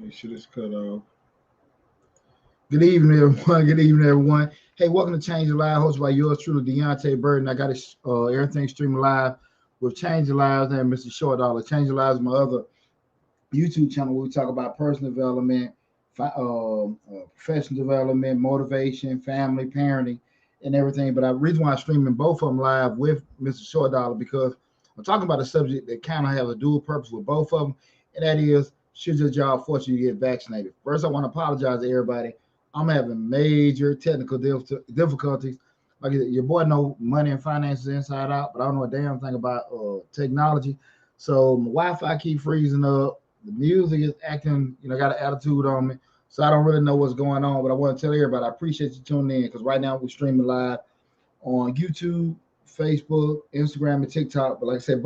Make sure this cut off. Good evening, everyone. Good evening, everyone. Hey, welcome to Change Your Lives, hosted by yours truly, Deonte Burden. I got everything streaming live with Change Your Lives and Mr. Short Dollar. Change Your Lives is my other YouTube channel where we talk about personal development, professional development, motivation, family, parenting, and everything. But the reason why I'm streaming both of them live with Mr. Short Dollar because I'm talking about a subject that kind of has a dual purpose with both of them, and that is should your job force you to get vaccinated? First, I want to apologize to everybody. I'm having major technical difficulties. Like your boy know money and finances inside out, but I don't know a damn thing about technology. So my Wi-Fi keep freezing up. The music is acting, got an attitude on me. So I don't really know what's going on, but I want to tell everybody I appreciate you tuning in because right now we're streaming live on YouTube, Facebook, Instagram, and TikTok. But like I said,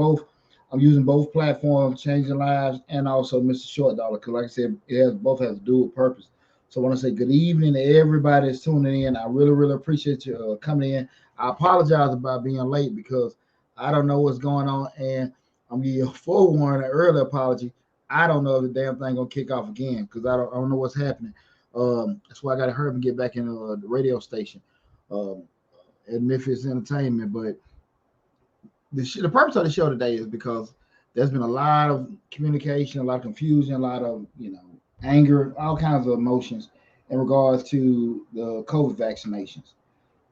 I'm using both platforms, changing lives, and also Mr. Short Dollar. Because like I said, both has a dual purpose. So I want to say good evening to everybody that's tuning in. I really, really appreciate you coming in. I apologize about being late because I don't know what's going on, and I'm giving you a forewarning, an early apology. I don't know if the damn thing gonna kick off again because I don't know what's happening. That's why I got to hurry and get back in the radio station um, at Memphis Entertainment. But the purpose of the show today is because there's been a lot of communication, a lot of confusion, a lot of anger, all kinds of emotions in regards to the COVID vaccinations.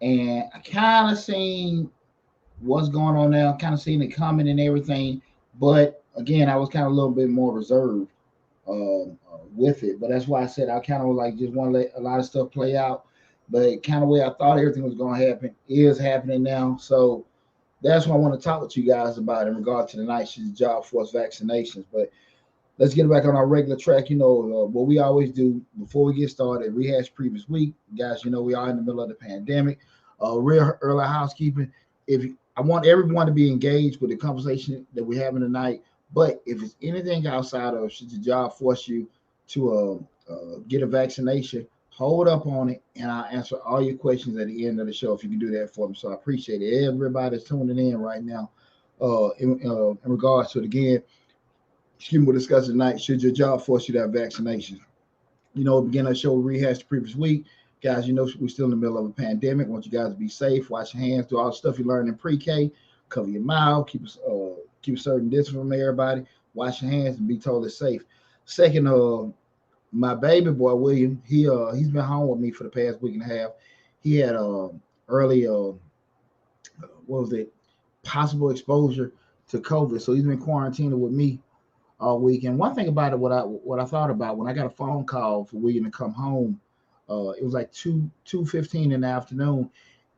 And I kind of seen what's going on now, kind of seen it coming and everything. But again, I was kind of a little bit more reserved with it. But that's why I said I kind of like just want to let a lot of stuff play out. But kind of way I thought everything was going to happen is happening now. So that's what I want to talk with you guys about in regard to the night shift job force vaccinations. But let's get back on our regular track. What we always do before we get started, rehash previous week. Guys, we are in the middle of the pandemic. Real early housekeeping. I want everyone to be engaged with the conversation that we're having tonight, but if it's anything outside of should your job force you to get a vaccination, hold up on it, and I'll answer all your questions at the end of the show if you can do that for me. So I appreciate it. Everybody's tuning in right now. In regards to it again, excuse me, we're discussing tonight. Should your job force you to have vaccinations? Begin our show rehash the previous week. Guys, we're still in the middle of a pandemic. I want you guys to be safe, wash your hands, do all the stuff you learned in pre-K, cover your mouth, keep a certain distance from everybody, wash your hands, and be totally safe. Second, my baby boy William, he's been home with me for the past week and a half. He had early what was it, possible exposure to COVID, so he's been quarantined with me all week. And one thing about it, what I thought about when I got a phone call for William to come home, it was like 2:15 in the afternoon,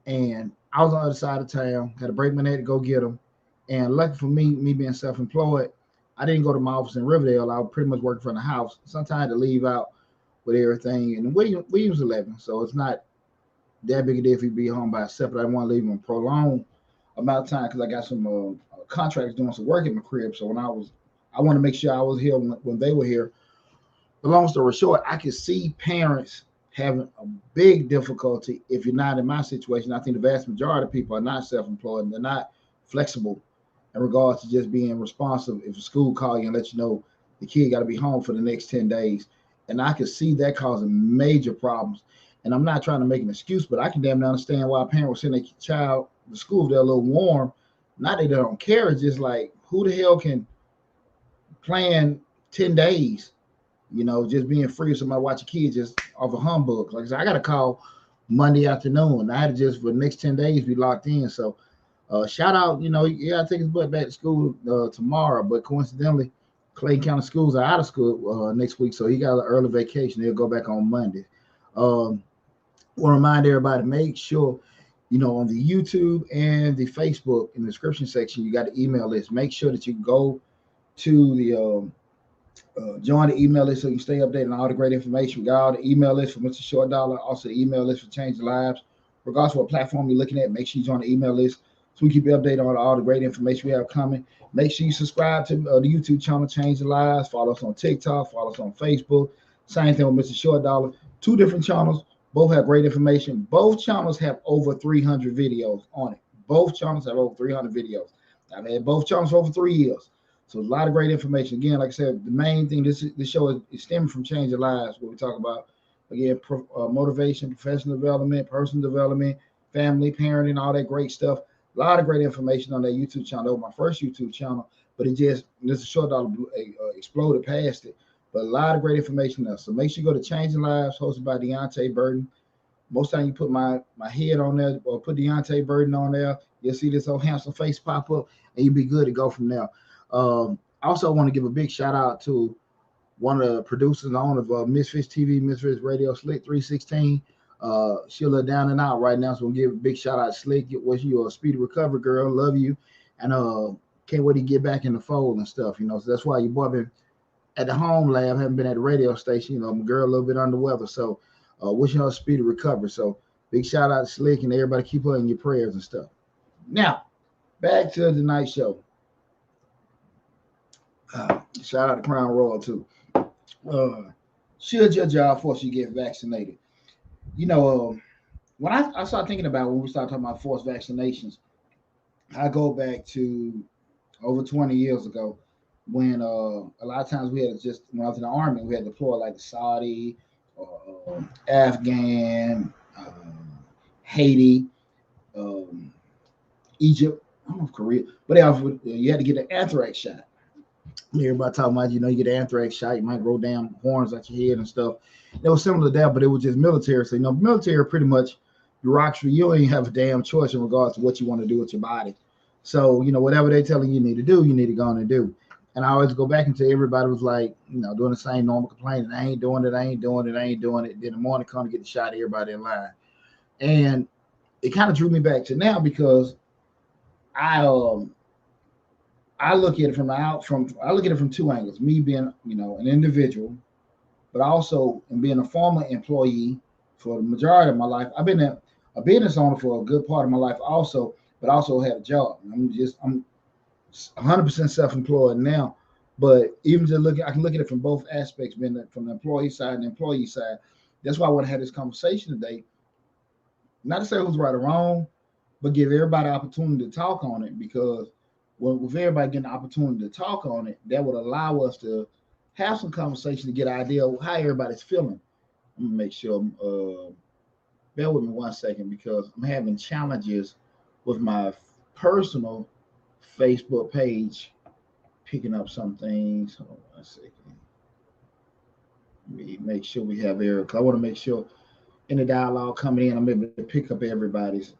and I was on the other side of town. Had to break my neck to go get him. And lucky for me being self-employed, I didn't go to my office in Riverdale. I was pretty much working from the house. Sometimes to leave out with everything. And William's 11, so it's not that big a deal if he be home by himself. But I didn't want to leave him a prolonged amount of time because I got some contractors doing some work at my crib. So I want to make sure I was here when they were here. But long story short, I could see parents having a big difficulty if you're not in my situation. I think the vast majority of people are not self-employed and they're not flexible in regards to just being responsive. If a school call you and let you know the kid got to be home for the next 10 days. And I could see that causing major problems. And I'm not trying to make an excuse, but I can damn near understand why a parent would send their child to school if they're a little warm. Not that they don't care, it's just like, who the hell can plan 10 days, just being free. Somebody watch a kid just off a humbug. Like I said, I got to call Monday afternoon. I had to just for the next 10 days be locked in. So shout out, you got to take his butt back to school tomorrow. But coincidentally, Clayton County schools are out of school next week. So he got an early vacation. He'll go back on Monday. Want to remind everybody, make sure, on the YouTube and the Facebook in the description section, you got the email list. Make sure that you go to the join the email list so you stay updated on all the great information. We got all the email list for Mr. Short Dollar, also the email list for Change Lives. Regardless of what platform you're looking at, make sure you join the email list so we keep you updated on all the great information we have coming. Make sure you subscribe to the YouTube channel Change Lives. Follow us on TikTok. Follow us on Facebook. Same thing with Mr. Short Dollar. 2 different channels. Both have great information. Both channels have over 300 videos on it. Both channels have over 300 videos. I've had both channels for over 3 years. So a lot of great information. Again, like I said, the main thing this show is stemming from changing lives. What we talk about again, motivation, professional development, personal development, family, parenting, all that great stuff. A lot of great information on that YouTube channel. That was my first YouTube channel, but this is Short Dollar exploded past it. But a lot of great information there. So make sure you go to Changing Lives, hosted by Deonte Burden. Most time you put my head on there or put Deonte Burden on there, you'll see this old handsome face pop up, and you'll be good to go from there. Also, want to give a big shout out to one of the producers and owner of Misfits TV, Misfits Radio, Slick 316. She'll down and out right now, so we'll give a big shout out to Slick. Wish you a speedy recovery, girl. Love you, and can't wait to get back in the fold and stuff. So that's why your boy been at the home lab, haven't been at the radio station. My girl a little bit under the weather, so wishing her a speedy recovery. So big shout out to Slick and everybody. Keep her in your prayers and stuff. Now back to tonight's show. Shout out to Crown Royal too. Should your job force you to get vaccinated? When I start thinking about when we start talking about forced vaccinations, I go back to over 20 years ago when a lot of times we had when I was in the army, we had to deploy like the Saudi, Afghan, Haiti, Egypt, I don't know if Korea, but you had to get an anthrax shot. Everybody talking about, you get an anthrax shot, you might grow damn horns out your head and stuff. It was similar to that, but it was just military. So, military pretty much bureaucracy, you don't even have a damn choice in regards to what you want to do with your body. So, whatever they're telling you need to do, you need to go on and do. And I always go back until everybody was like, doing the same normal complaining. I ain't doing it. Then the morning come to get the shot, everybody in line. And it kind of drew me back to now because I look at it from two angles. Me being, an individual, but also being a former employee for the majority of my life. I've been a business owner for a good part of my life also, but also had a job. I'm 100% self-employed now. But even I can look at it from both aspects, being from the employee side and the employee side. That's why I want to have this conversation today. Not to say who's right or wrong, but give everybody an opportunity to talk on it, because with everybody getting the opportunity to talk on it, that would allow us to have some conversation to get an idea of how everybody's feeling. I'm gonna make sure, bear with me 1 second, because I'm having challenges with my personal Facebook page picking up some things. Hold on 1 second. Let me make sure we have Eric. I want to make sure in the dialogue coming in, I'm able to pick up everybody's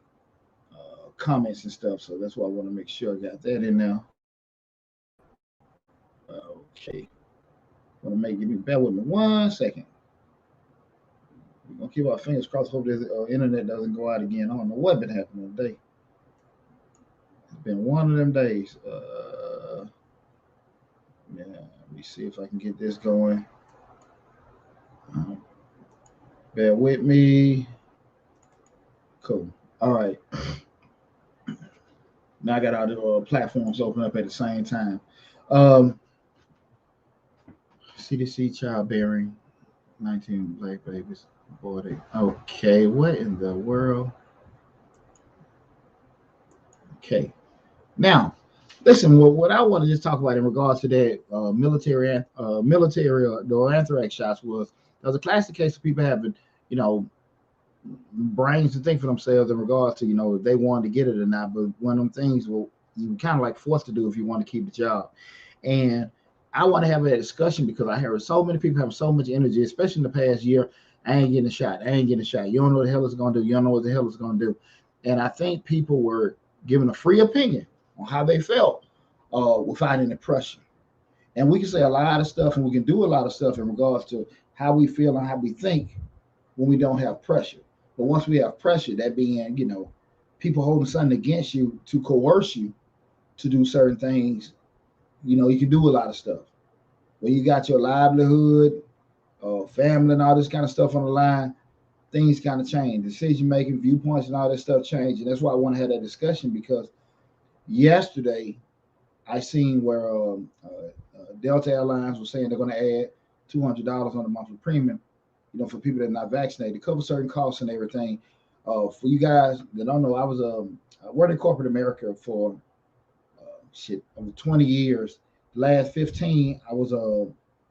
comments and stuff. So that's why I want to make sure I got that in there. Okay. Bear with me 1 second. We're going to keep our fingers crossed. Hope the internet doesn't go out again. I don't know what's been happening today. It's been one of them days. Let me see if I can get this going. Bear with me. Cool. All right. Now I got all the platforms open up at the same time. CDC childbearing, 19 black babies aborted. Okay, what in the world? Okay. Now, listen, what I want to just talk about in regards to that military anthrax shots was a classic case of people having, brains to think for themselves in regards to, if they wanted to get it or not. But one of them things you kind of like forced to do if you want to keep the job. And I want to have a discussion because I heard so many people have so much energy, especially in the past year. I ain't getting a shot. You don't know what the hell it's going to do. You don't know what the hell it's going to do. And I think people were given a free opinion on how they felt without any pressure. And we can say a lot of stuff and we can do a lot of stuff in regards to how we feel and how we think when we don't have pressure. But once we have pressure, that being, people holding something against you to coerce you to do certain things, you can do a lot of stuff. When you got your livelihood, family and all this kind of stuff on the line, things kind of change. Decision making, viewpoints and all that stuff change. And that's why I want to have that discussion, because yesterday I seen where Delta Airlines was saying they're going to add $200 on the monthly premium, for people that are not vaccinated, to cover certain costs and everything. For you guys that don't know, I worked in corporate America for over 20 years, last 15, I was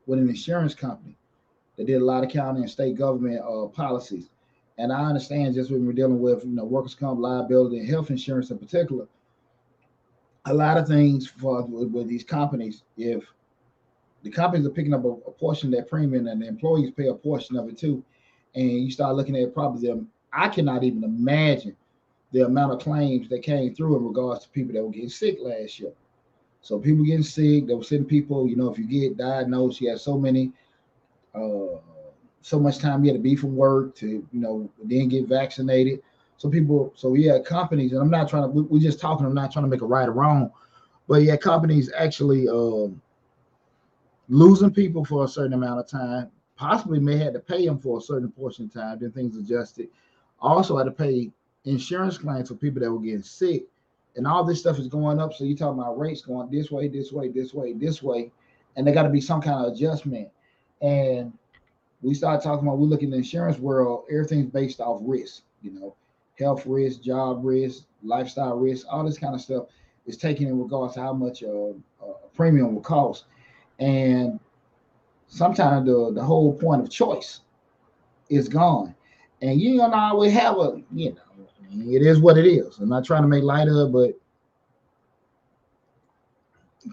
with an insurance company that did a lot of county and state government policies. And I understand just when we're dealing with, workers' comp liability and health insurance in particular, a lot of things with these companies, if the companies are picking up a portion of that premium and the employees pay a portion of it too, and you start looking at probably them, I cannot even imagine the amount of claims that came through in regards to people that were getting sick last year. So people getting sick, they were sending people, if you get diagnosed, you have uh, so much time you had to be from work to, then get vaccinated. So people, so yeah, companies, and I'm not trying to, we're just talking, I'm not trying to make a right or wrong, but yeah, companies actually losing people for a certain amount of time, possibly may have to pay them for a certain portion of time, then things adjusted. Also had to pay insurance claims for people that were getting sick. And all this stuff is going up. So you're talking about rates going this way, this way, this way, this way. And there got to be some kind of adjustment. And we start talking about, we look in the insurance world, everything's based off risk, health risk, job risk, lifestyle risk, all this kind of stuff is taken in regards to how much a premium will cost. And sometimes the whole point of choice is gone. And you don't always have it is what it is. I'm not trying to make light of it, but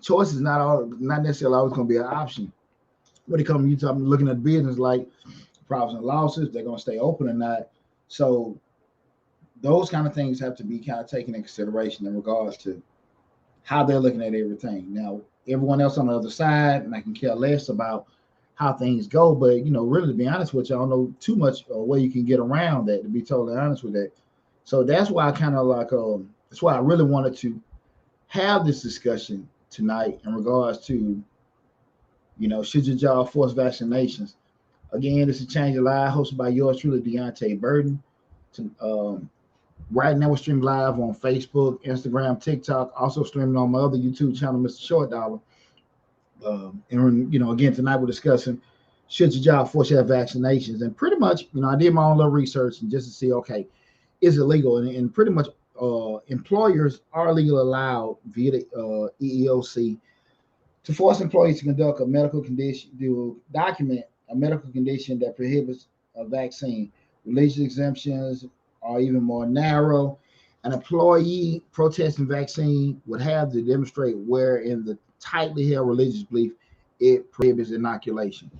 choice is not necessarily always going to be an option. When it comes to you talking, looking at business like profits and losses, they're going to stay open or not. So those kind of things have to be kind of taken in consideration in regards to how they're looking at everything. Now, everyone else on the other side, and I can care less about how things go, but really to be honest with you, I don't know too much where you can get around that, to be totally honest with that. So that's why I kind of like that's why I really wanted to have this discussion tonight in regards to, should your job force vaccinations? Again, this is Change Your Life, hosted by yours truly, Deonte Burden. Right now, we're streaming live on Facebook, Instagram, TikTok, also streaming on my other YouTube channel, Mr. Short Dollar. And again, tonight we're discussing, should your job force you to have vaccinations? And pretty much, I did my own little research and just to see, okay, is it legal? And pretty much, employers are legally allowed via the EEOC to force employees to conduct a medical condition, to document a medical condition that prohibits a vaccine. Religious exemptions are even more narrow. An employee protesting vaccine would have to demonstrate where in the tightly held religious belief it prohibits inoculation.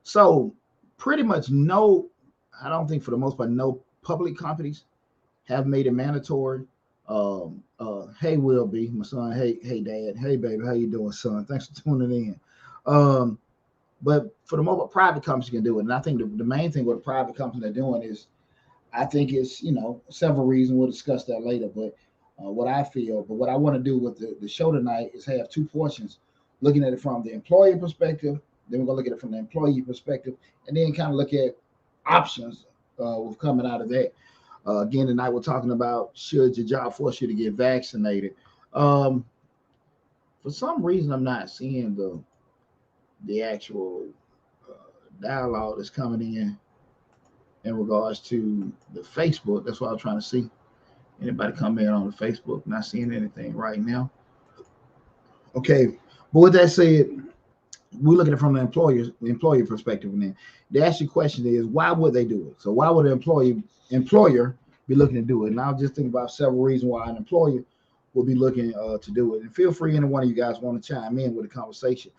So pretty much I don't think for the most part, no public companies have made it mandatory. Hey, Will be my son. Hey, Dad. Hey, baby. How you doing, son? Thanks for tuning in. But for the most part, private companies can do it. And I think the main thing what private companies are doing is, I think it's, several reasons. We'll discuss that later. But what I feel, but what I want to do with the show tonight is have two portions, looking at it from the employer perspective. Then we're going to look at it from the employee perspective, and then kind of look at options with coming out of that. Again, tonight we're talking about, should your job force you to get vaccinated? For some reason, I'm not seeing the actual dialogue that's coming in regards to the Facebook. That's what I'm trying to see. Anybody come in on the Facebook? Not seeing anything right now. Okay, but with that said, we look at it from the employee perspective, and then the actual question is, why would they do it? So why would an employer be looking to do it? And I'll just think about several reasons why an employer will be looking to do it. And feel free, any one of you guys want to chime in with a conversation.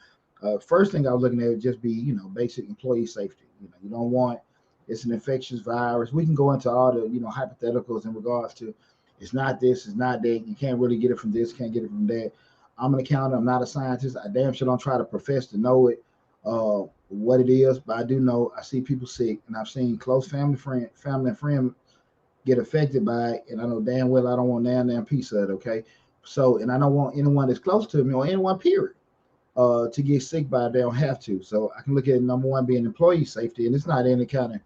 First thing I was looking at would just be, basic employee safety. You don't want, it's an infectious virus. We can go into all the, hypotheticals in regards to, it's not this, it's not that. You can't really get it from this, can't get it from that. I'm an accountant. I'm not a scientist. I damn sure don't try to profess to know it, what it is. But I do know I see people sick, and I've seen close family and friend get affected by it. And I know damn well I don't want damn piece of it. Okay, so and I don't want anyone that's close to me or anyone period to get sick by it. They don't have to. So I can look at number one being employee safety, and it's not any kind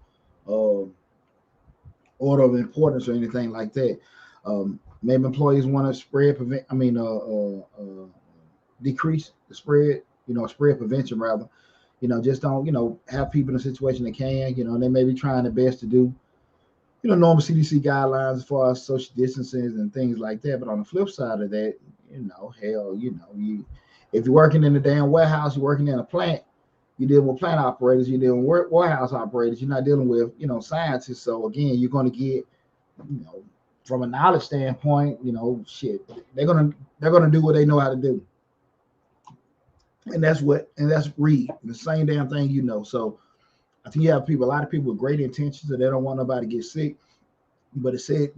of order of importance or anything like that. Maybe employees want to decrease the spread, spread prevention rather. Just don't, have people in a situation that can, they may be trying their best to do, normal CDC guidelines as far as social distances and things like that. But on the flip side of that, hell, If you're working in a damn warehouse, you're working in a plant, you're dealing with plant operators, you're dealing with warehouse operators, you're not dealing with, scientists. So again, you're going to get, from a knowledge standpoint, shit, they're gonna do what they know how to do. And that's read the same damn thing, So I think you have a lot of people with great intentions that they don't want nobody to get sick. But it said,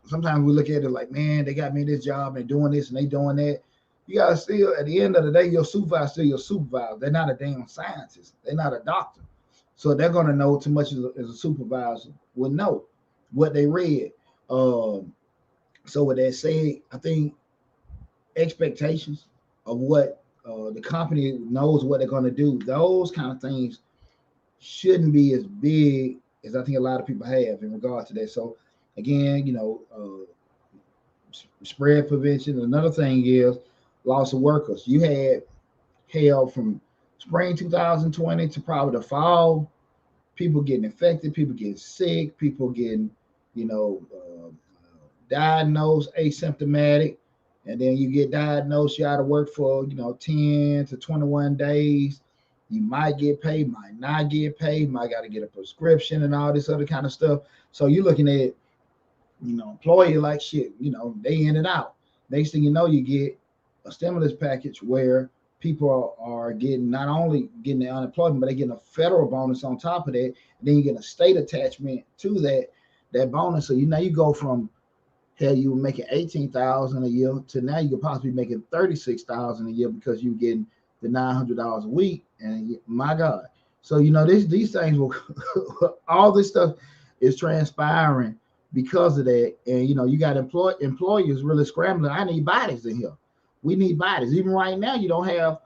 sometimes we look at it like, man, they got me this job, they're doing this and they doing that. You gotta still, at the end of the day, your supervisor still your supervisor. They're not a damn scientist. They're not a doctor. So they're gonna know too much as a supervisor would know what they read. So with that said, I think expectations of what the company knows what they're going to do, those kind of things shouldn't be as big as I think a lot of people have in regard to that. So again, spread prevention. Another thing is loss of workers. You had hell from spring 2020 to probably the fall, people getting infected, people getting sick, people getting, diagnosed asymptomatic, and then you get diagnosed, you out of work for 10 to 21 days. You might get paid, might not get paid, might got to get a prescription and all this other kind of stuff. So you're looking at employer like shit, they in and out. Next thing you know, you get a stimulus package where people are getting, not only getting the unemployment, but they getting a federal bonus on top of that. And then you get a state attachment to that bonus. So you go from, hell, you were making $18,000 a year to now you could possibly be making $36,000 a year because you're getting the $900 a week. And my God, so these things will all this stuff is transpiring because of that. And you got employers really scrambling. I need bodies in here. We need bodies. Even right now, you don't have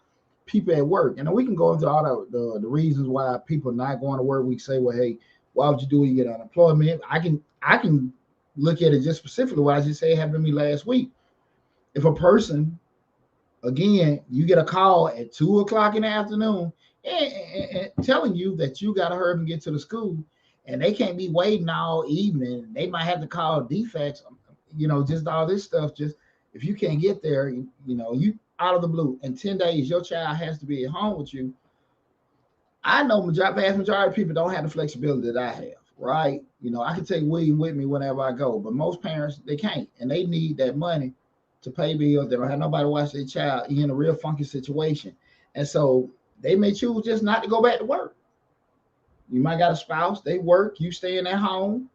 people at work. And we can go into all the reasons why people are not going to work. We say, well, hey, why would you do it? You get unemployment. I can look at it just specifically what I just said happened to me last week. If a person, again, you get a call at 2:00 in the afternoon and telling you that you got to hurry and get to the school, and they can't be waiting all evening. They might have to call defects, just all this stuff. Just if you can't get there, you out of the blue in 10 days, your child has to be at home with you. I know vast majority of people don't have the flexibility that I have, right? I can take William with me whenever I go, but most parents, they can't, and they need that money to pay bills. They don't have nobody to watch their child. You're in a real funky situation. And so they may choose just not to go back to work. You might got a spouse, they work, you staying at home,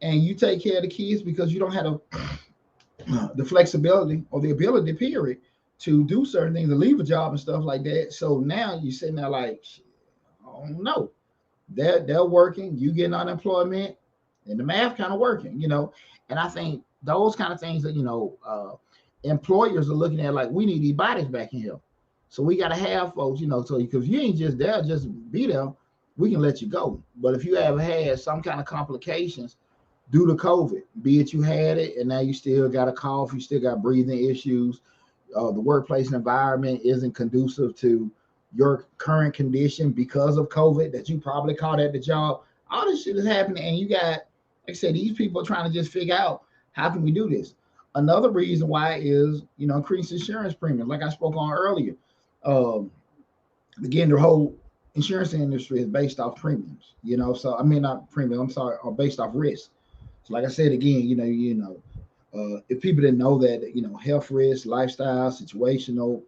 and you take care of the kids because you don't have the flexibility or the ability, period, to do certain things, to leave a job and stuff like that. So now you're sitting there like, I don't know. They're working, you getting unemployment, and the math kind of working, And I think those kind of things that, employers are looking at like, we need these bodies back in here. So we got to have folks, so because you ain't just there, just be there, we can let you go. But if you have had some kind of complications due to COVID, be it you had it and now you still got a cough, you still got breathing issues, the workplace environment isn't conducive to your current condition because of COVID that you probably caught at the job, all this shit is happening. And you got, like I said, these people are trying to just figure out how can we do this. Another reason why is, increased insurance premiums, like I spoke on earlier. Again, the whole insurance industry is based off premiums, so I mean, not premium, I'm sorry, or based off risk. So like I said, again, if people didn't know that, health risk, lifestyle, situational,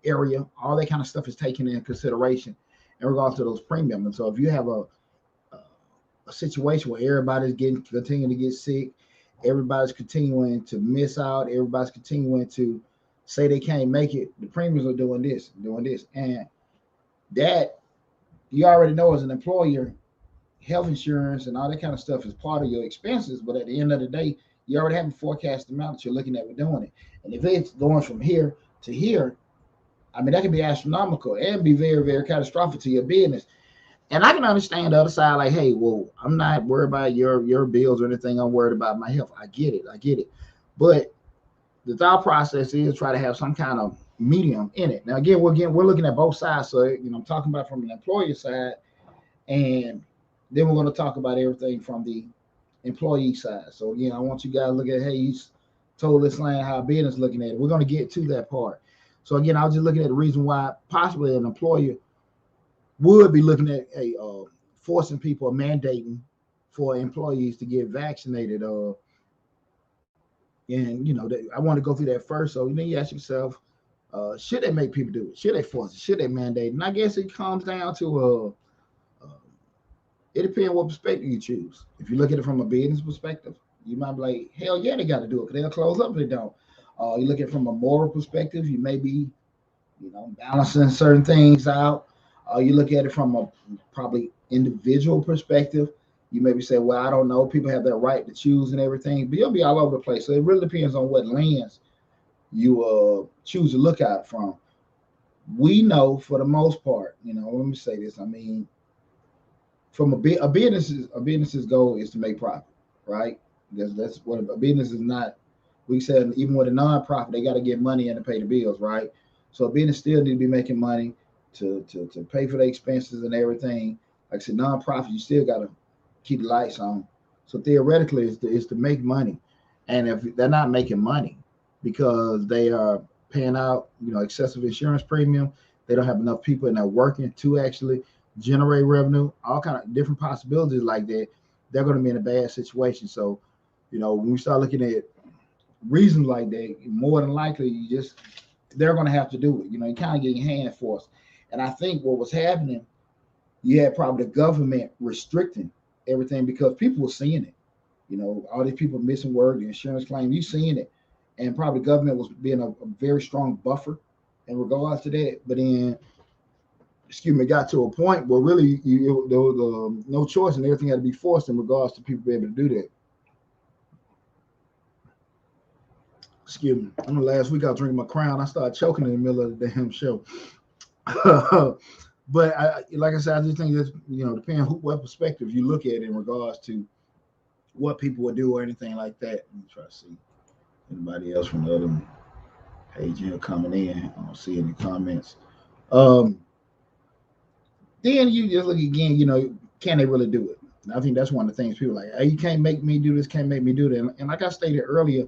area, all that kind of stuff is taken into consideration in regards to those premiums. And so if you have a situation where everybody's continuing to get sick, everybody's continuing to miss out, everybody's continuing to say they can't make it, the premiums are doing this, and that you already know as an employer, health insurance and all that kind of stuff is part of your expenses. But at the end of the day, you already have a forecast amount that you're looking at with doing it. And if it's going from here to here, I mean, that can be astronomical and be very, very catastrophic to your business. And I can understand the other side, like, hey, well, I'm not worried about your bills or anything. I'm worried about my health. I get it. But the thought process is try to have some kind of medium in it. Now, again, we're looking at both sides. So, I'm talking about from an employer side, and then we're going to talk about everything from the employee side. So, again, I want you guys to look at, hey, he's told this land how business looking at it. We're going to get to that part. So again, I was just looking at the reason why possibly an employer would be looking at a forcing people or mandating for employees to get vaccinated. And I want to go through that first. So then you ask yourself, should they make people do it? Should they force it? Should they mandate it? And I guess it comes down to it depends what perspective you choose. If you look at it from a business perspective, you might be like, hell yeah, they got to do it because they'll close up if they don't. You look at it from a moral perspective, you may be, balancing certain things out. You look at it from a probably individual perspective. You maybe say, well, I don't know. People have that right to choose and everything, but you'll be all over the place. So it really depends on what lens you choose to look at it from. We know for the most part, let me say this. I mean, from a business's goal is to make profit, right? That's what a business is not. We said even with a nonprofit, they got to get money in to pay the bills, right? So a business still need to be making money to pay for the expenses and everything. Like I said, nonprofit, you still got to keep the lights on. So theoretically, it's to make money, and if they're not making money because they are paying out, excessive insurance premium, they don't have enough people in there working to actually generate revenue, all kind of different possibilities like that, they're going to be in a bad situation. So, when we start looking at reasons like that, more than likely, they're going to have to do it. You kind of getting hand forced. And I think what was happening, you had probably the government restricting everything because people were seeing it. All these people missing work, the insurance claim, you seeing it. And probably the government was being a very strong buffer in regards to that. But then, it got to a point where really there was no choice and everything had to be forced in regards to people being able to do that. Excuse me. I know last week I was drinking my Crown. I started choking in the middle of the damn show. But like I said, I just think that's, depending what perspective you look at in regards to what people would do or anything like that. Let me try to see anybody else from the other page here coming in. I don't see any comments. Um, then you just look again, can they really do it? I think that's one of the things people are like, hey, you can't make me do this, can't make me do that. And like I stated earlier,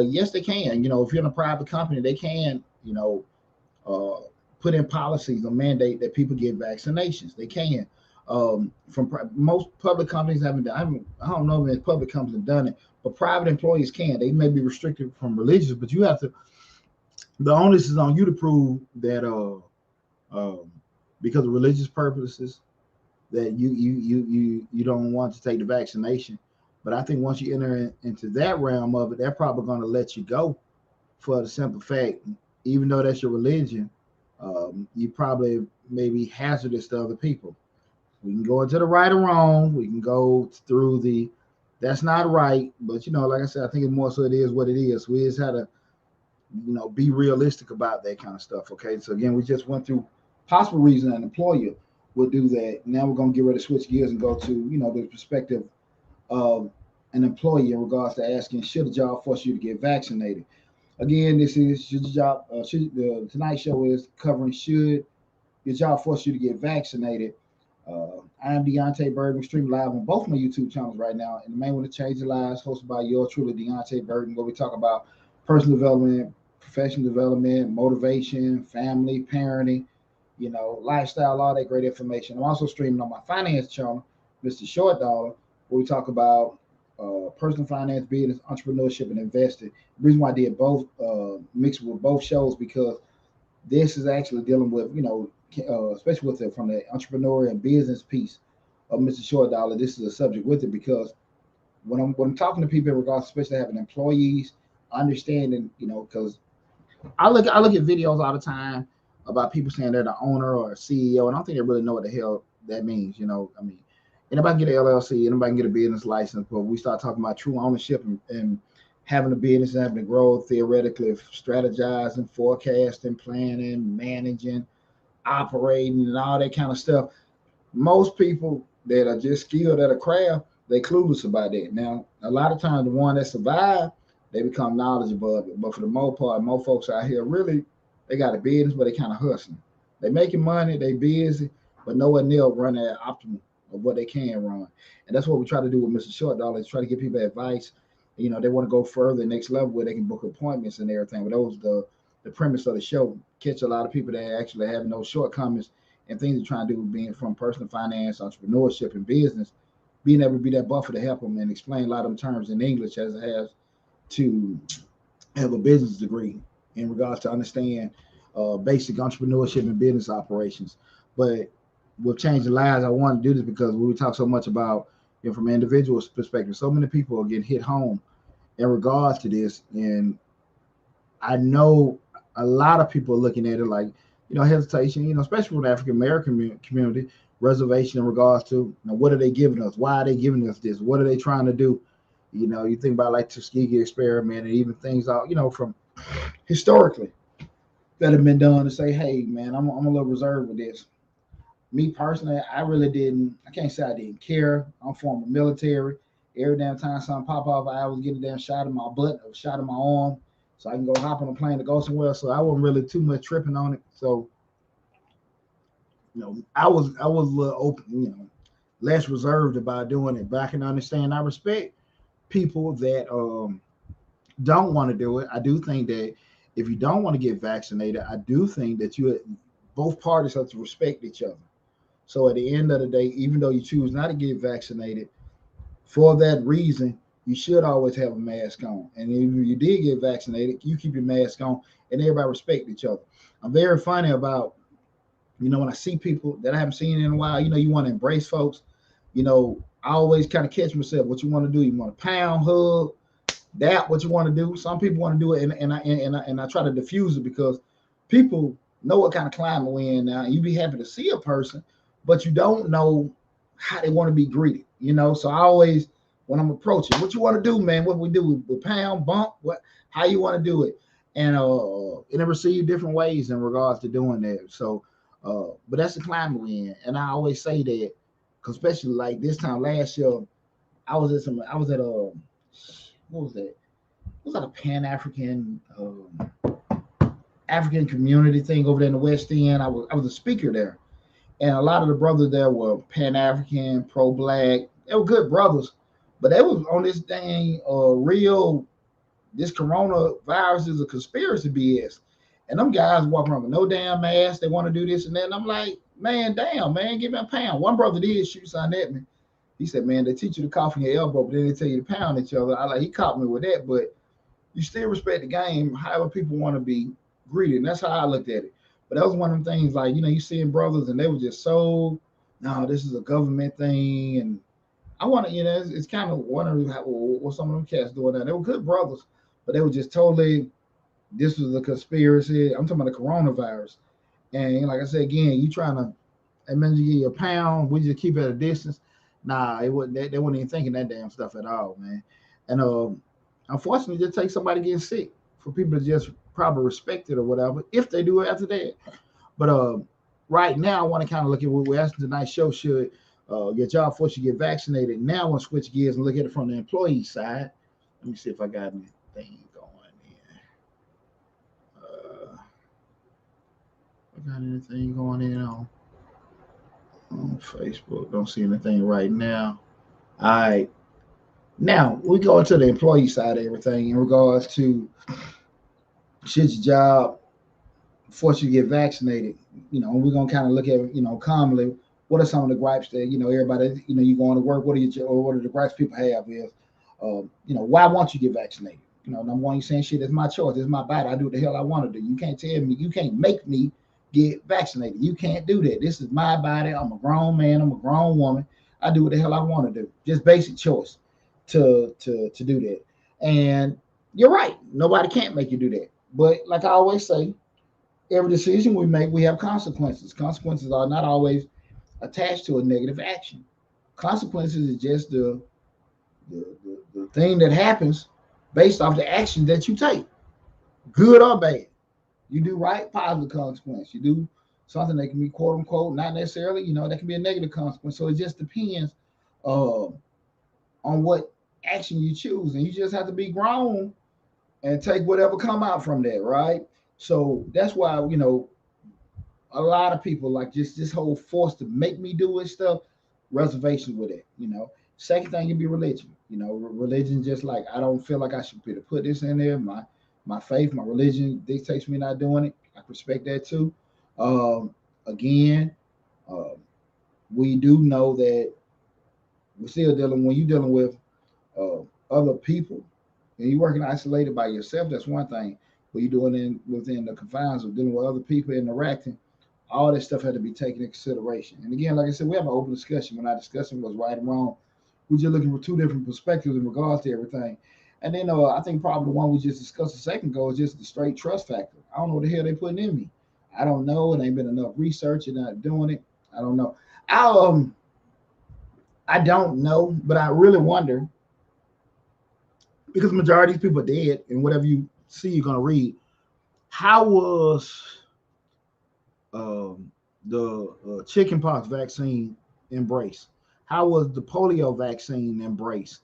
yes, they can. If you're in a private company, they can, uh, put in policies or mandate that people get vaccinations. They can. Most public companies haven't done. I don't know if public companies have done it, but private employees can. They may be restricted from religious, but you have to. The onus is on you to prove that because of religious purposes that you don't want to take the vaccination. But I think once you enter into that realm of it, they're probably going to let you go for the simple fact, even though that's your religion, you probably may be hazardous to other people. We can go into the right or wrong. We can go through that's not right. But, like I said, I think it's more so it is what it is. We just had to, be realistic about that kind of stuff. Okay. So again, we just went through possible reason an employer would do that. Now we're going to get ready to switch gears and go to, the perspective of an employee in regards to asking, should a job force you to get vaccinated? Again, this is should the job. Tonight's show is covering should your job force you to get vaccinated. I am Deonte Burden. We're streaming live on both my YouTube channels right now, and the main one to change your lives, hosted by yours truly, Deonte Burden, where we talk about personal development, professional development, motivation, family, parenting, lifestyle, all that great information. I'm also streaming on my finance channel, Mr. Short Dollar, where we talk about personal finance, business, entrepreneurship, and investing. The reason why I did both, mixed with both shows, because this is actually dealing with, especially with from the entrepreneur and business piece of Mr. Short Dollar. This is a subject with it because when I'm talking to people in regards, especially having employees, understanding, because I look at videos all the time about people saying they're the owner or a CEO, and I don't think they really know what the hell that means. I mean, anybody can get an LLC, anybody can get a business license, but we start talking about true ownership and having a business and having to grow theoretically, strategizing, forecasting, planning, managing, operating, and all that kind of stuff. Most people that are just skilled at a craft, they clueless about that. Now, a lot of times the one that survive, they become knowledgeable of it. But for the most part, most folks out here really, they got a business, but they kind of hustling. They making money, they busy, but nowhere near running at optimal of what they can run. And that's what we try to do with Mr. Short Dollar, is try to give people advice. They want to go further, next level, where they can book appointments and everything. But those the the premise of the show, catch a lot of people that actually have no shortcomings and things they're trying to do, being from personal finance, entrepreneurship, and business, being able to be that buffer to help them and explain a lot of them terms in English as it has to have a business degree in regards to understand basic entrepreneurship and business operations. But with changing lives, I want to do this because we talk so much about, from an individual's perspective, so many people are getting hit home in regards to this. And I know a lot of people are looking at it like, hesitation, especially with the African American community, reservation in regards to, what are they giving us? Why are they giving us this? What are they trying to do? You think about like Tuskegee experiment and even things out, from historically that have been done to say, hey, man, I'm a little reserved with this. Me personally, I can't say I didn't care. I'm former military. Every damn time something pop off, I was getting a damn shot in my butt or shot in my arm so I can go hop on a plane to go somewhere. So I wasn't really too much tripping on it. So, I was a little open, less reserved about doing it. But I can understand, I respect people that don't want to do it. I do think that if you don't want to get vaccinated, I do think that both parties have to respect each other. So at the end of the day, even though you choose not to get vaccinated, for that reason, you should always have a mask on. And if you did get vaccinated, you keep your mask on and everybody respect each other. I'm very funny about, when I see people that I haven't seen in a while, you want to embrace folks. I always kind of catch myself. What you want to do? You want to pound, hug, that what you want to do. Some people want to do it, and I try to diffuse it because people know what kind of climate we're in now. You be happy to see a person, but you don't know how they want to be greeted. So I always, when I'm approaching, what you want to do, man? What we do? We pound, bump, how you want to do it, and it receive different ways in regards to doing that. So, but that's the climate we're in, and I always say that, cause especially like this time last year, I was at what was that? It was like a Pan-African African community thing over there in the West End. I was a speaker there, and a lot of the brothers there were Pan-African, pro-black. They were good brothers, but they was on this thing real. This coronavirus is a conspiracy BS, and them guys walking around with no damn mask. They want to do this and that, and I'm like, man, damn, man, give me a pound. One brother did shoot something at me. He said, man, they teach you to cough in your elbow, but then they tell you to pound each other. He caught me with that, but you still respect the game, however people want to be greeted. And that's how I looked at it. But that was one of them things like, you seeing brothers and they were just so, no, this is a government thing. And I want to, it's kind of wondering what some of them cats doing now. They were good brothers, but they were just totally, this was a conspiracy. I'm talking about the coronavirus. And like I said, again, you trying to, imagine you get a pound, we just keep it at a distance. Nah, it wasn't. They weren't even thinking that damn stuff at all, man. And unfortunately, it just takes somebody getting sick for people to just probably respect it or whatever, if they do it after that. But right now, I want to kind of look at what we're asking tonight's show. Should your job force you to get vaccinated? Now I want to switch gears and look at it from the employee side. Let me see if I got anything going in. I got anything going in on Facebook? Don't see anything right now. All right. Now we go into the employee side of everything in regards to should your job force you to get vaccinated. We're gonna kind of look at calmly. What are some of the gripes that everybody you going to work? What are the gripes people have is why won't you get vaccinated? Number one, you saying shit, it's my choice, it's my body, I do what the hell I want to do. You can't tell me, you can't make me get vaccinated. You can't do that. This is my body. I'm a grown man. I'm a grown woman. I do what the hell I want to do. Just basic choice to do that. And you're right. Nobody can't make you do that. But like I always say, every decision we make, we have consequences. Consequences are not always attached to a negative action. Consequences is just the thing that happens based off the action that you take, good or bad. You do right, positive consequence. You do something that can be quote unquote, not necessarily, that can be a negative consequence. So it just depends on what action you choose. And you just have to be grown and take whatever come out from that, right? So that's why, a lot of people like just this whole force to make me do it stuff, reservations with it, Second thing can be religion. Religion just like, I don't feel like I should be to put this in there. My faith, my religion dictates me not doing it. I respect that too. Again, uh, we do know that we're still dealing when you're dealing with uh, other people and you're working isolated by yourself. That's one thing. But you're doing it within the confines of dealing with other people, interacting. All this stuff had to be taken into consideration. And again, like I said, we have an open discussion. We're not discussing what's right and wrong. We're just looking for two different perspectives in regards to everything. And then I think probably the one we just discussed a second ago is just the straight trust factor. I don't know what the hell they putting in me. I don't know. It ain't been enough research. You're not doing it. I don't know. I I don't know, but I really wonder because the majority of these people are dead, and whatever you see, you're gonna read. How was the chickenpox vaccine embraced? How was the polio vaccine embraced?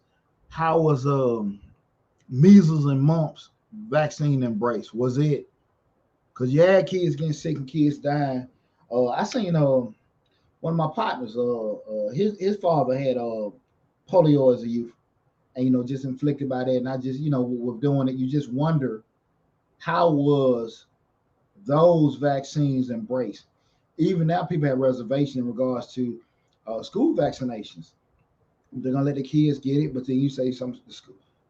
How was measles and mumps vaccine embraced? Was it because you had kids getting sick and kids dying? I seen one of my partners. His father had polio as a youth, and just inflicted by that. And I just with doing it, you just wonder how was those vaccines embraced. Even now, people have reservation in regards to school vaccinations. They're gonna let the kids get it, but then you say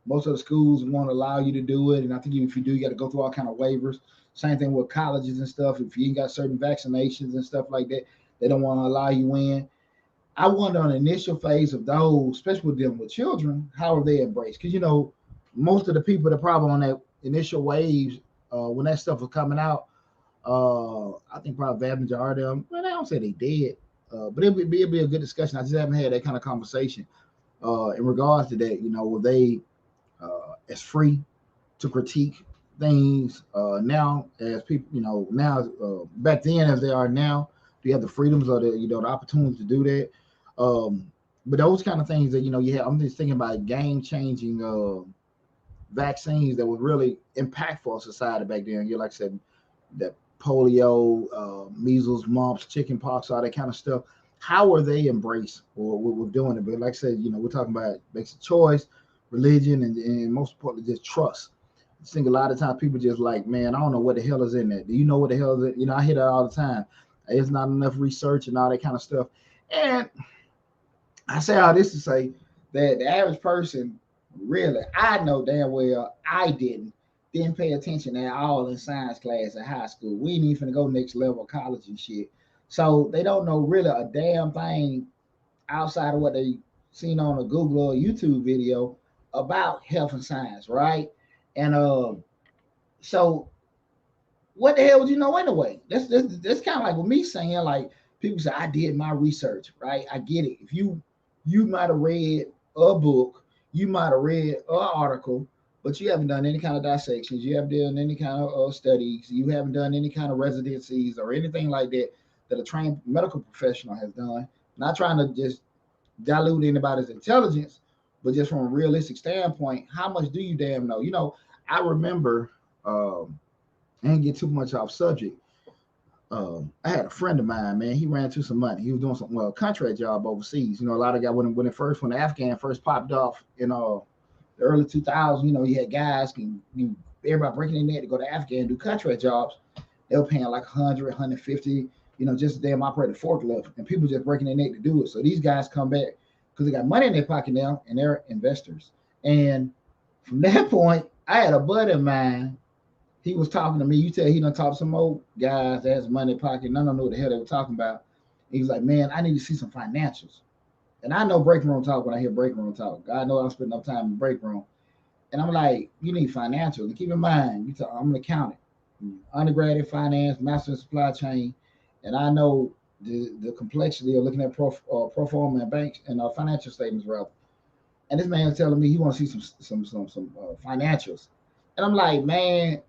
most of the schools won't allow you to do it, and I think even if you do, you got to go through all kind of waivers. Same thing with colleges and stuff. If you ain't got certain vaccinations and stuff like that, they don't want to allow you in. I wonder on the initial phase of those, especially with dealing with children, how are they embraced? Because most of the people that probably on that initial waves when that stuff was coming out, I think probably vast majority of them. Well, I don't say they dead, but it'd be a good discussion. I just haven't had that kind of conversation in regards to that. Were they as free to critique things now as people? Now back then as they are now. Do you have the freedoms or the opportunities to do that? But those kind of things that you have. I'm just thinking about game changing vaccines that were really impactful on society back then. Like I said, that polio, measles, mumps, chickenpox, all that kind of stuff. How are they embraced or we're doing it? But like I said, we're talking about basic choice, religion, and most importantly, just trust. I think a lot of times people just like, man, I don't know what the hell is in there. Do you know what the hell is it? I hear that all the time. It's not enough research and all that kind of stuff. And I say all this to say that the average person, really, I know damn well I didn't pay attention at all in science class in high school. We ain't even go next level of college and shit. So they don't know really a damn thing outside of what they seen on a Google or YouTube video about health and science, right? And so what the hell would you know anyway? That's kind of like with me saying, like, people say I did my research, right? I get it. If you might have read a book, you might have read an article, but you haven't done any kind of dissections, you haven't done any kind of studies, you haven't done any kind of residencies or anything like that that a trained medical professional has done. Not trying to just dilute anybody's intelligence, but just from a realistic standpoint, how much do you damn know? I remember, I didn't get too much off subject. I had a friend of mine, man. He ran into some money. He was doing some contract job overseas. A lot of guys when the Afghan first popped off in the early 2000s. You had guys everybody breaking in there to go to Afghan and do contract jobs. They were paying like 100, 150. Just damn operate a forklift, and people just breaking their neck to do it. So these guys come back because they got money in their pocket now, and they're investors. And from that point, I had a buddy of mine. He was talking to me. You tell he done talk to some old guys that has money in pocket. None of them know what the hell they were talking about. He was like, man, I need to see some financials. And I know break room talk when I hear break room talk. I know I'm spending enough time in break room. And I'm like, you need financials. And keep in mind, I'm an accountant, undergrad in finance, master in supply chain. And I know the complexity of looking at pro forma and banks and financial statements, rather. And this man was telling me he wants to see some financials. And I'm like, man,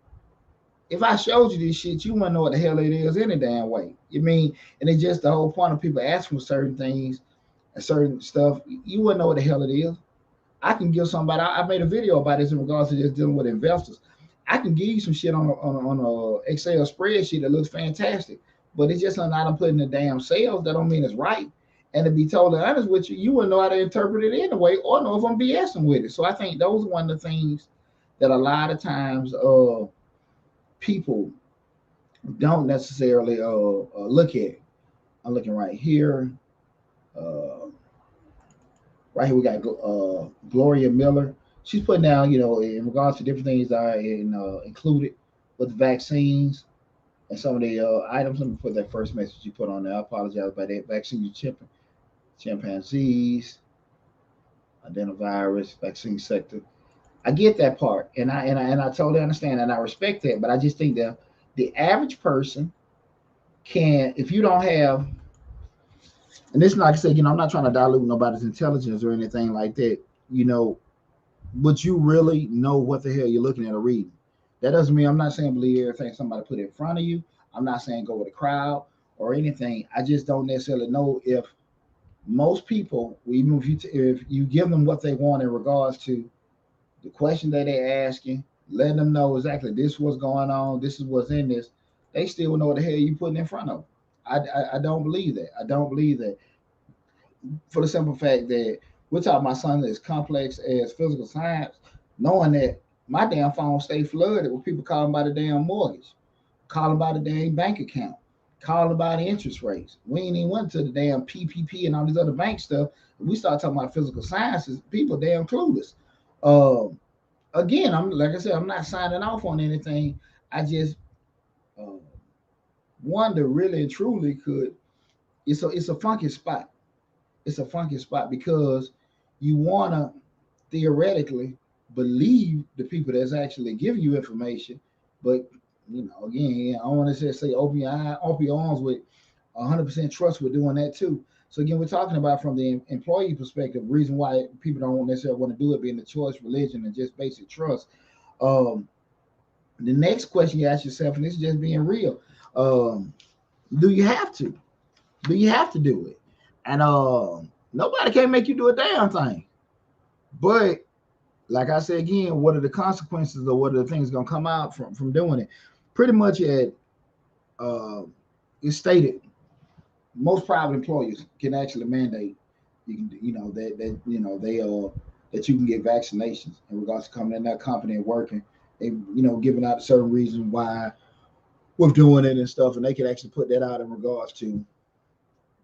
if I showed you this shit, you wouldn't know what the hell it is any damn way. And it's just the whole point of people asking for certain things and certain stuff. You wouldn't know what the hell it is. I can give somebody. I made a video about this in regards to just dealing with investors. I can give you some shit on a Excel spreadsheet that looks fantastic, but it's just not I'm putting the damn sales. That don't mean it's right. And to be totally honest with you, you wouldn't know how to interpret it anyway, or know if I'm BSing with it. So I think those are one of the things that a lot of times people don't necessarily look at. I'm looking right here. Uh, right here we got Gloria Miller. She's putting down, in regards to different things that are included with vaccines and some of the items. Let me put that first message you put on there. I apologize about that. Vaccine chimpanzees, adenovirus, vaccine sector. I get that part, and I totally understand, and I respect that. But I just think that the average person can, if you don't have, and this, like I said, I'm not trying to dilute nobody's intelligence or anything like that, but you really know what the hell you're looking at or reading. That doesn't mean I'm not saying believe everything somebody put in front of you. I'm not saying go with the crowd or anything. I just don't necessarily know if most people, even if you give them what they want in regards to the question that they're asking, letting them know exactly this is what's going on, this is what's in this, they still know what the hell you putting in front of them. I don't believe that. I don't believe that for the simple fact that we're talking about something as complex as physical science, knowing that my damn phone stay flooded with people calling by the damn mortgage, calling by the damn bank account, calling about the interest rates. We ain't even went to the damn PPP and all these other bank stuff. We start talking about physical sciences, people damn clueless. Um, Again, I'm like I said, I'm not signing off on anything. I just uh, wonder really and truly could it's a funky spot. It's a funky spot because you wanna theoretically believe the people that's actually giving you information, but again, I want to say open your arms with 100% trust. We're doing that too. So again, we're talking about from the employee perspective. Reason why people don't necessarily want to do it being the choice, religion, and just basic trust. Um, the next question you ask yourself, and this is just being real, um, do you have to? Do you have to do it? And nobody can make you do a damn thing. But like I said again, what are the consequences or what are the things gonna come out from doing it? Pretty much uh, it's stated most private employers can actually mandate you can that you can get vaccinations in regards to coming in that company and working and giving out certain reasons why we're doing it and stuff, and they can actually put that out in regards to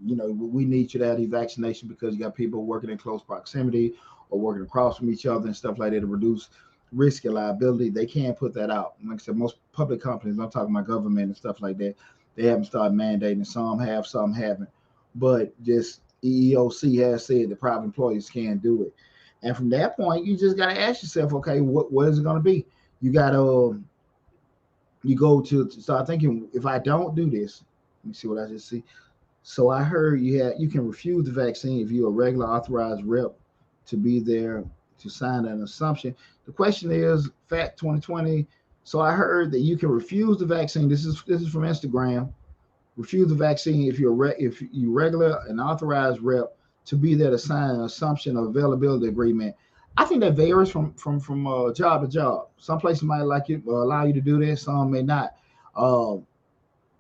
we need you to have these vaccinations because you got people working in close proximity or working across from each other and stuff like that to reduce risk and liability. They can't put that out. Like I said, most public companies, I'm talking about government and stuff like that, they haven't started mandating. Some have, some haven't. But just EEOC has said that private employees can do it. And from that point, you just got to ask yourself, okay, what is it going to be? You got to you go to start thinking, if I don't do this, let me see what I just see. So I heard you can refuse the vaccine if you're a regular authorized rep to be there to sign an assumption. The question is, Fact 2020. So I heard that you can refuse the vaccine. This is from Instagram. Refuse the vaccine if if you regular and authorized rep to be there to sign an assumption of availability agreement. I think that varies from job to job. Some places might like it allow you to do that. Some may not. Uh,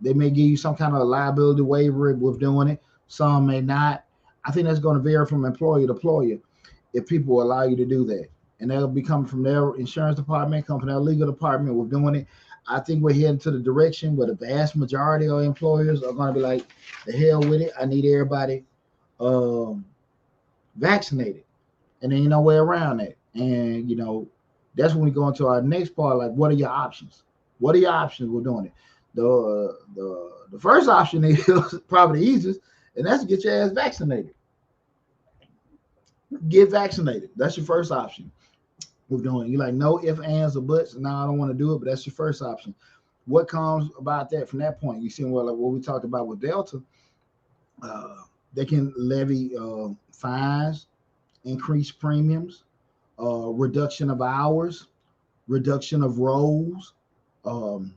they may give you some kind of liability waiver with doing it. Some may not. I think that's going to vary from employer to employer if people will allow you to do that. And that'll be coming from their insurance department, coming from their legal department with doing it. I think we're heading to the direction where the vast majority of employers are going to be like, the hell with it. I need everybody um, vaccinated. And then no way around that. And, that's when we go into our next part. Like, what are your options? What are your options? We're doing it. The first option is probably the easiest, and that's to get your ass vaccinated. Get vaccinated. That's your first option. We're doing it. You're like, no ifs, ands, or buts. No, I don't want to do it, but that's your first option. What comes about that from that point? You see, well, like what we talked about with Delta, uh, they can levy fines, increase premiums, reduction of hours, reduction of roles. Um,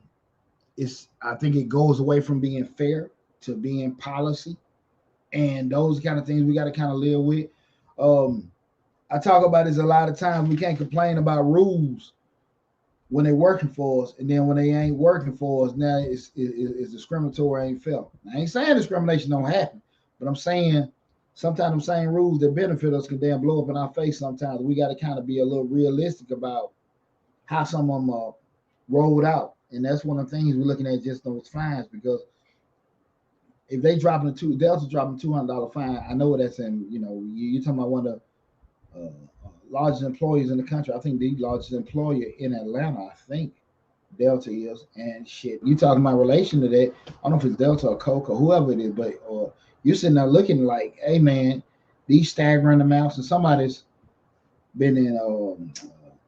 I think it goes away from being fair to being policy, and those kind of things we got to kind of live with. Um, I talk about this a lot of times. We can't complain about rules when they're working for us, and then when they ain't working for us, now it's discriminatory, ain't fair. I ain't saying discrimination don't happen, but I'm saying sometimes them same rules that benefit us can damn blow up in our face. Sometimes we got to kind of be a little realistic about how some of them are rolled out. And that's one of the things we're looking at, just those fines, because if they dropping Delta dropping $200 fine, I know that's in, you're talking about one of the largest employers in the country. I think the largest employer in Atlanta, I think Delta is. And shit, you talking about relation to that. I don't know if it's Delta or Coke or whoever it is, but you're sitting there looking like, hey man, these staggering amounts, and somebody's been in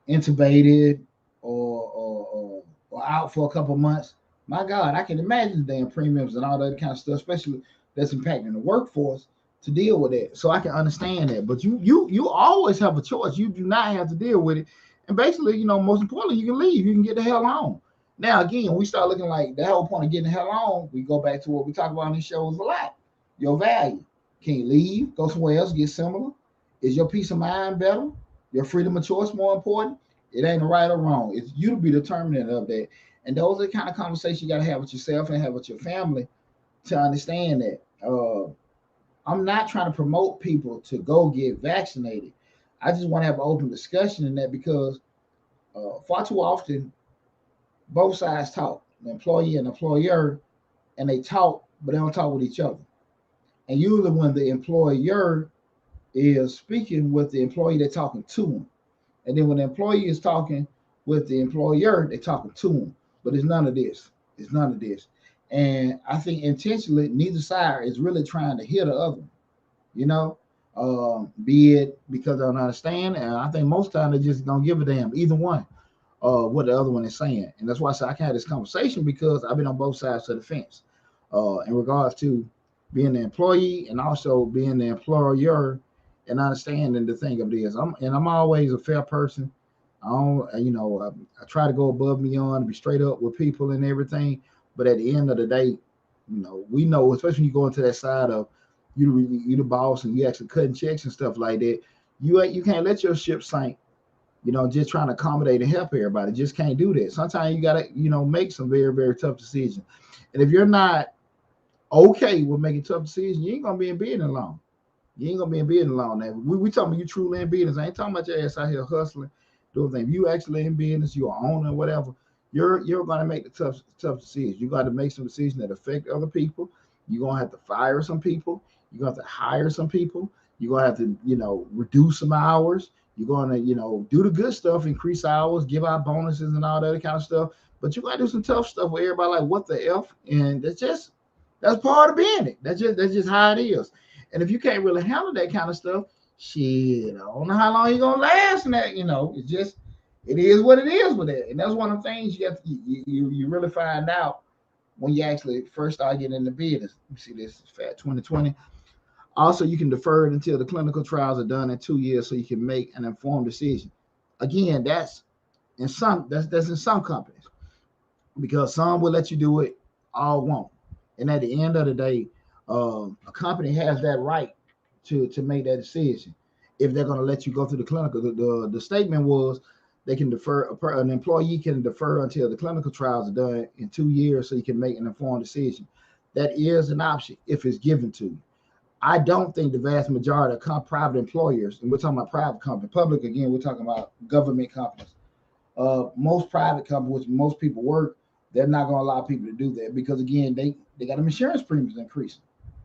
intubated or out for a couple months. My God, I can imagine the damn premiums and all that kind of stuff, especially that's impacting the workforce, to deal with that. So I can understand that. But you always have a choice. You do not have to deal with it. And basically, most importantly, you can leave. You can get the hell on. Now, again, we start looking like the whole point of getting the hell on, we go back to what we talk about on these shows a lot. Your value. Can you leave? Go somewhere else, get similar? Is your peace of mind better? Your freedom of choice more important? It ain't right or wrong. It's you to be determinant of that. And those are the kind of conversations you got to have with yourself and have with your family to understand that. I'm not trying to promote people to go get vaccinated. I just want to have an open discussion in that, because far too often both sides talk, the employee and employer, and they talk, but they don't talk with each other. And usually when the employer is speaking with the employee, they're talking to them. And then when the employee is talking with the employer, they're talking to them. But it's none of this. It's none of this. And I think intentionally, neither side is really trying to hear the other, be it because they don't understand. And I think most times they just don't give a damn, either one, what the other one is saying. And that's why I say I can have this conversation, because I've been on both sides of the fence in regards to being the employee and also being the employer, and understanding the thing of this. I'm always a fair person. I try to go above and beyond, be straight up with people and everything. But at the end of the day, we know, especially when you go into that side of you the boss and you actually cutting checks and stuff like that, you can't let your ship sink, just trying to accommodate and help everybody. Just can't do that. Sometimes you gotta, make some very, very tough decisions. And if you're not okay with making tough decisions, you ain't gonna be in business long. You ain't gonna be in business long. Now we talking about you truly in business. I ain't talking about your ass out here hustling, doing things. If you actually in business, you're owner, whatever. You're gonna make the tough decisions. You got to make some decisions that affect other people. You're gonna have to fire some people. You're gonna have to hire some people. You're gonna have to, reduce some hours. You're gonna, do the good stuff, increase hours, give out bonuses and all that kind of stuff. But you gotta do some tough stuff where everybody like, what the F? And that's part of being it. That's just how it is. And if you can't really handle that kind of stuff, shit, I don't know how long you're gonna last in that. It is what it is with it. And that's one of the things you have to you really find out when you actually first start getting into business. You see, this is Fat 2020. Also, you can defer it until the clinical trials are done in 2 years, so you can make an informed decision. Again, that's in some companies, because some will let you do it, all won't. And at the end of the day, a company has that right to make that decision if they're going to let you go through the clinical. The statement was they can defer, an employee can defer until the clinical trials are done in 2 years, so you can make an informed decision. That is an option if it's given to you. I don't think the vast majority of private employers, and we're talking about private companies, public again, we're talking about government companies. Most private companies, which most people work, they're not going to allow people to do that, because again, they got them insurance premiums increasing.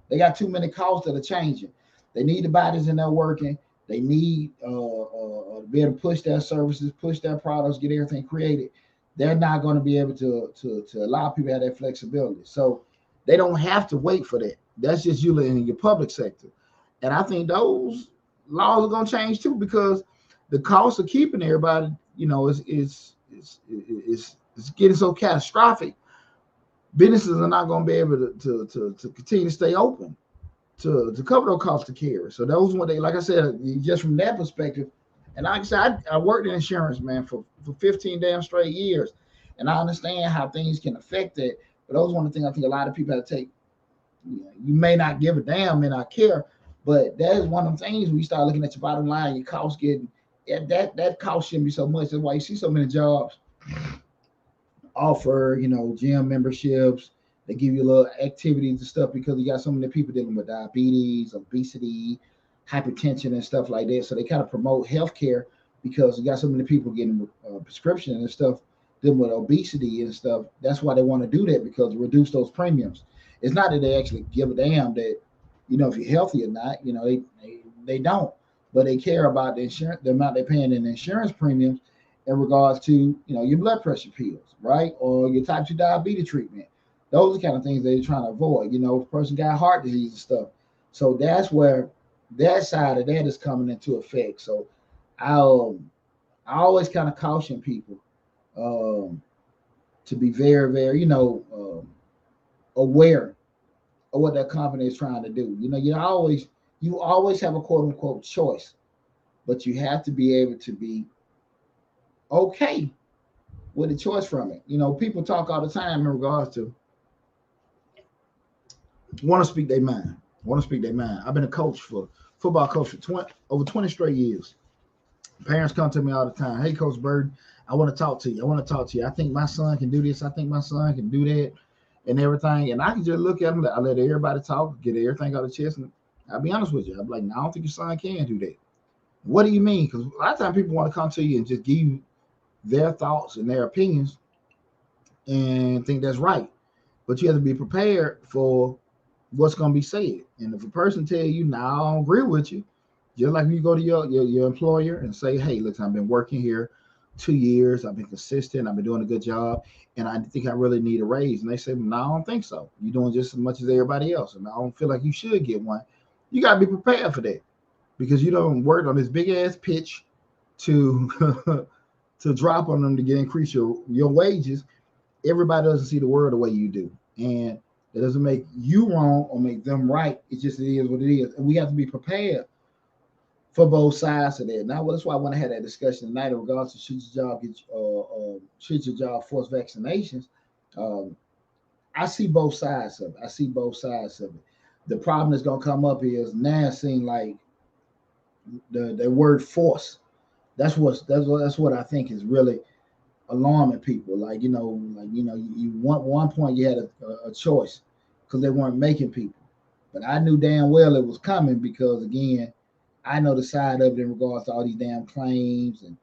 They got too many costs that are changing. They need the bodies in there working. They need to be able to push their services, push their products, get everything created. They're not going to be able to allow people to have that flexibility. So they don't have to wait for that. That's just you in your public sector. And I think those laws are going to change too, because the cost of keeping everybody, is getting so catastrophic. Businesses are not going to be able to continue to stay open to cover those costs of care. So those one they, like I said, just from that perspective. And like I said, I worked in insurance, man, for 15 damn straight years, and I understand how things can affect that. But those one of the things I think a lot of people have to take. You may not give a damn, may not care, but that is one of the things when you start looking at your bottom line, your cost getting that cost shouldn't be so much. That's why you see so many jobs offer, gym memberships. They give you a little activities and stuff, because you got so many people dealing with diabetes, obesity, hypertension, and stuff like that. So they kind of promote healthcare because you got so many people getting prescription and stuff dealing with obesity and stuff. That's why they want to do that, because to reduce those premiums. It's not that they actually give a damn that, if you're healthy or not. They don't, but they care about the insurance, the amount they're paying in insurance premiums in regards to your blood pressure pills, right, or your type 2 diabetes treatment. Those are the kind of things they're trying to avoid. If a person got heart disease and stuff. So that's where that side of that is coming into effect. So I I always kind of caution people um, to be very, very, aware of what that company is trying to do. You always have a quote unquote choice, but you have to be able to be okay with the choice from it. People talk all the time in regards to want to speak their mind. Want to speak their mind. I've been a coach for football coach for over 20 straight years. Parents come to me all the time. Hey, Coach Burden, I want to talk to you. I want to talk to you. I think my son can do this. I think my son can do that, and everything. And I can just look at them. I let everybody talk, get everything out of the chest. And I'll be honest with you. I'm like, no, I don't think your son can do that. What do you mean? Because a lot of times people want to come to you and just give you their thoughts and their opinions and think that's right. But you have to be prepared for what's going to be said. And if a person tell you, "No, I don't agree with you," just like you go to your employer and say, "Hey, listen, I've been working here 2 years. I've been consistent. I've been doing a good job, and I think I really need a raise." And they say, "No, I don't think so. You're doing just as much as everybody else, and I don't feel like you should get one." You got to be prepared for that, because you don't work on this big ass pitch to to drop on them to get increase your wages. Everybody doesn't see the world the way you do, and it doesn't make you wrong or make them right. It is what it is, and we have to be prepared for both sides of that. Now, that's why I want to have that discussion tonight in regards to should your job force vaccinations. Um, I see both sides of it. I see both sides of it. The problem that's gonna come up is now seeing like the word force. That's what I think is really alarming people. You want one point you had a choice because they weren't making people, but I knew damn well it was coming because again, I know the side of it in regards to all these damn claims and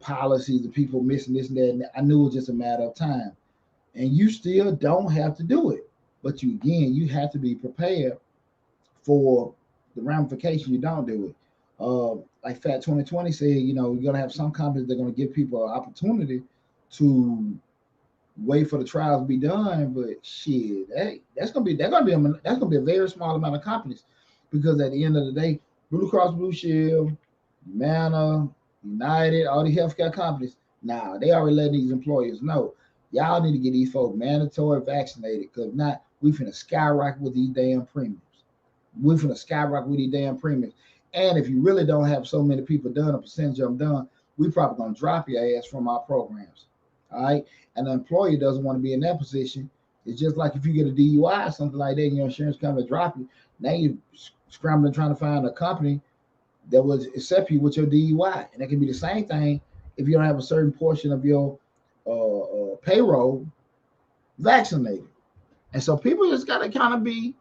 policies and people missing this and that. And I knew it was just a matter of time. And you still don't have to do it, but you have to be prepared for the ramification you don't do it. Like Fat 2020 said, you're gonna have some companies that are gonna give people an opportunity to wait for the trials to be done, but shit, hey, that's gonna be a very small amount of companies, because at the end of the day, Blue Cross Blue Shield, Humana, United, all the healthcare companies, now they already letting these employers know, y'all need to get these folks mandatory vaccinated, because not we finna skyrocket with these damn premiums. We finna skyrocket with these damn premiums. And if you really don't have so many people done, a percentage of them done, we probably gonna drop your ass from our programs. All right. And the employer doesn't want to be in that position. It's just like if you get a DUI or something like that, and your insurance company drop you. Now you're scrambling trying to find a company that will accept you with your DUI. And that can be the same thing if you don't have a certain portion of your payroll vaccinated. And so people just got to kind of be,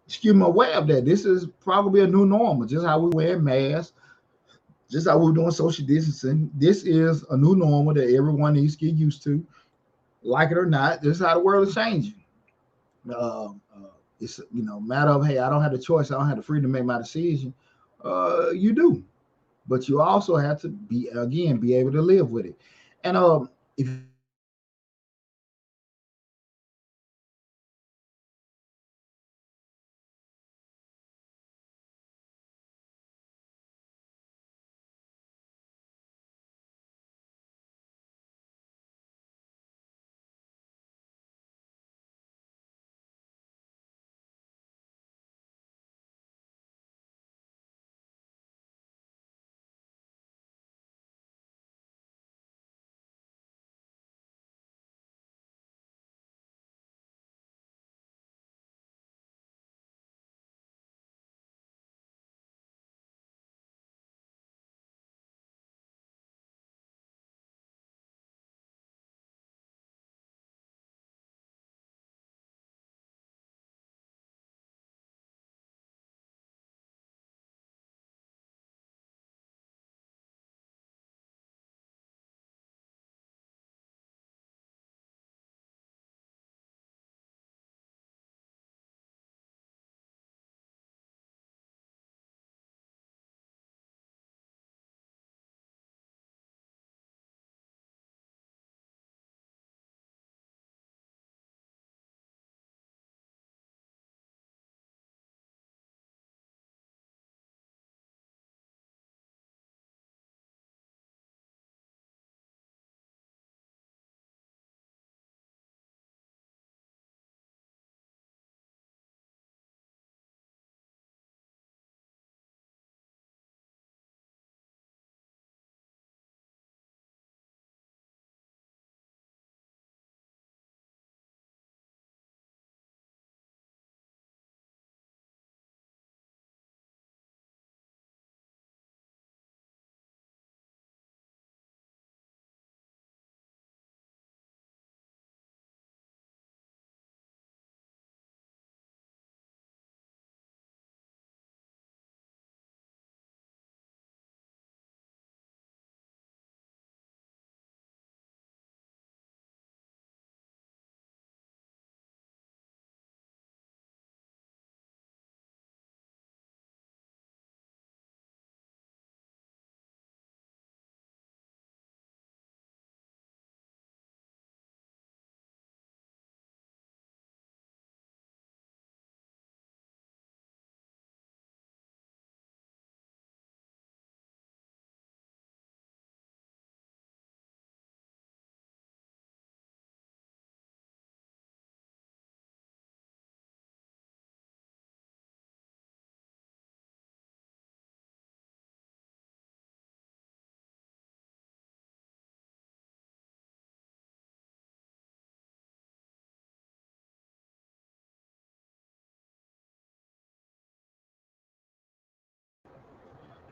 excuse me, aware of that. This is probably a new normal, just how we wear masks, just how we're doing social distancing. This is a new normal that everyone needs to get used to, like it or not. This is how the world is changing. Uh, uh, it's matter of, hey, I don't have the choice. I don't have the freedom to make my decision. You do, but you also have to be able to live with it. And if you want to talk about this subject, you can hit me up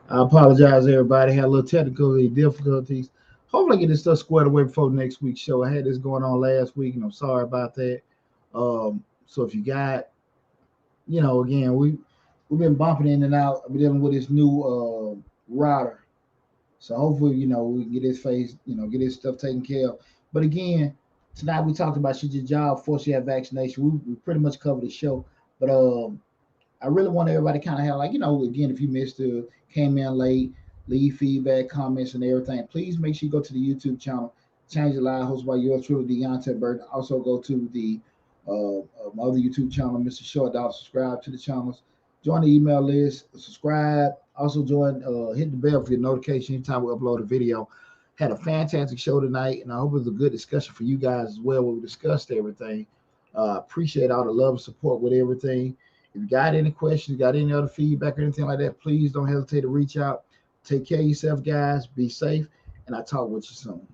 I apologize, everybody. Had a little technical difficulties. Hopefully, I get this stuff squared away before next week's show. I had this going on last week, and I'm sorry about that. So if you got, again, we've been bumping in and out. We're dealing with this new router. So hopefully, we can get his face, get his stuff taken care of. But again, tonight we talked about should your job force you to have vaccination. We pretty much covered the show. But I really want everybody to kind of have like, again, if you missed it, came in late, leave feedback, comments, and everything. Please make sure you go to the YouTube channel, Change the Live, hosted by yours truly, Deonte Burden. Also go to the my other YouTube channel, Mr. Short Dollar. Subscribe to the channels. Join the email list. Subscribe. Also join. Hit the bell for your notification anytime we upload a video. Had a fantastic show tonight, and I hope it was a good discussion for you guys as well. Where we discussed everything. Appreciate all the love and support with everything. If you got any questions, got any other feedback or anything like that, please don't hesitate to reach out. Take care of yourself, guys. Be safe, and I'll talk with you soon.